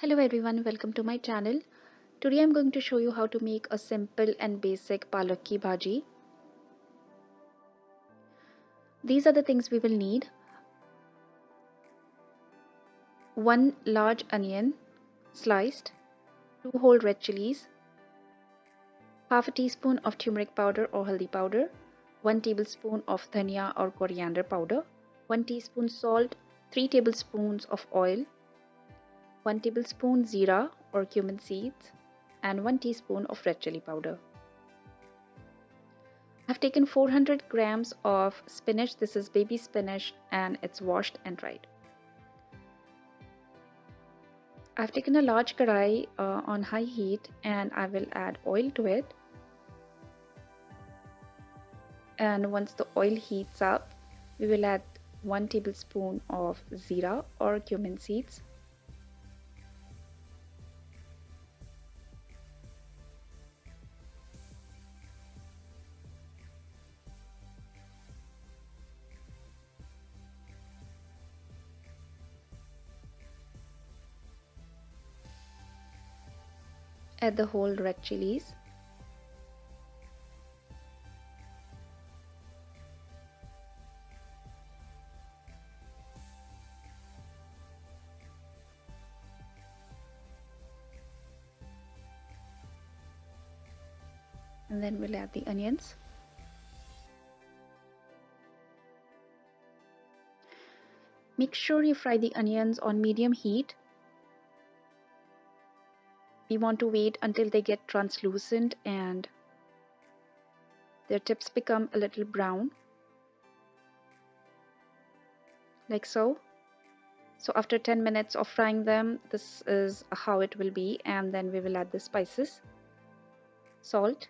Hello everyone, welcome to my channel. Today I'm going to show you how to make a simple and basic Palak ki Bhaji. These are the things we will need. 1 large onion sliced, 2 whole red chillies, half a teaspoon of turmeric powder or haldi powder, 1 tablespoon of dhania or coriander powder, 1 teaspoon salt, 3 tablespoons of oil, 1 tablespoon zeera or cumin seeds, and 1 teaspoon of red chilli powder. I've taken 400 grams of spinach. This is baby spinach and it's washed and dried. I've taken a large karai on high heat and I will add oil to it. And once the oil heats up, we will add 1 tablespoon of zeera or cumin seeds. Add the whole red chilies. And then we'll add the onions. Make sure you fry the onions on medium heat. We want to wait until they get translucent and their tips become a little brown, like so. So after 10 minutes of frying them, this is how it will be, and then we will add the spices, salt,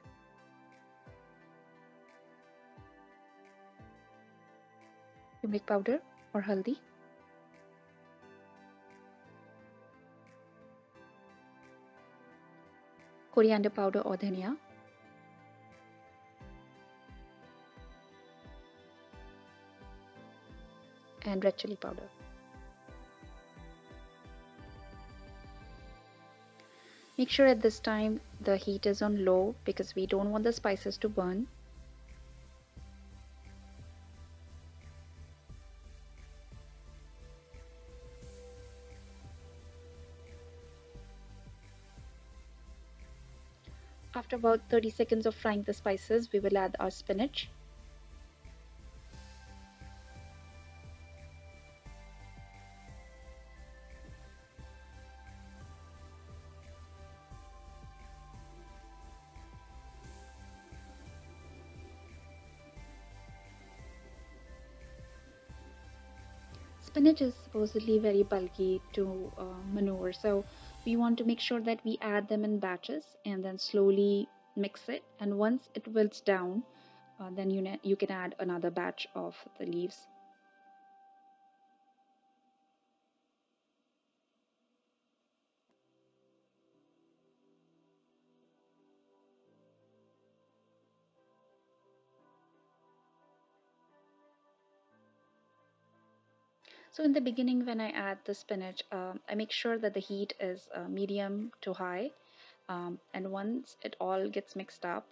turmeric powder or haldi, coriander powder or dhania, and red chili powder. Make sure at this time the heat is on low because we don't want the spices to burn. After about 30 seconds of frying the spices, we will add our spinach. Spinach is supposedly very bulky to manure, so we want to make sure that we add them in batches and then slowly mix it. And once it wilts down, then you can add another batch of the leaves. So in the beginning, when I add the spinach, I make sure that the heat is medium to high. And once it all gets mixed up,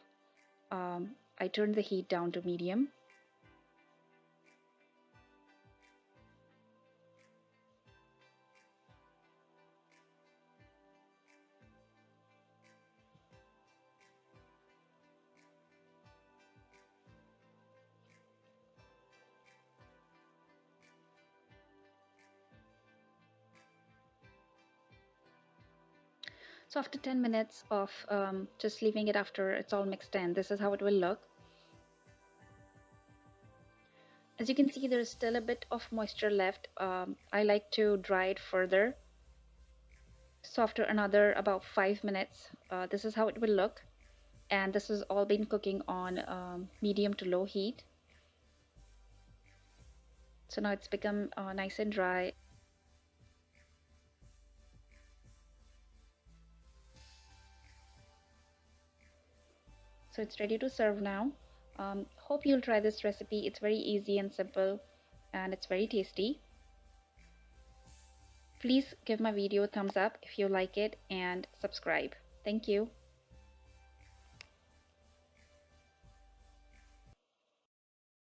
I turn the heat down to medium. So after 10 minutes of just leaving it after it's all mixed in, this is how it will look. As you can see, there's still a bit of moisture left. I like to dry it further. So after another about 5 minutes, this is how it will look. And this has all been cooking on medium to low heat. So now it's become nice and dry. So it's ready to serve now. Hope you'll try this recipe. It's very easy and simple and it's very tasty. Please give my video a thumbs up if you like it and subscribe. Thank you.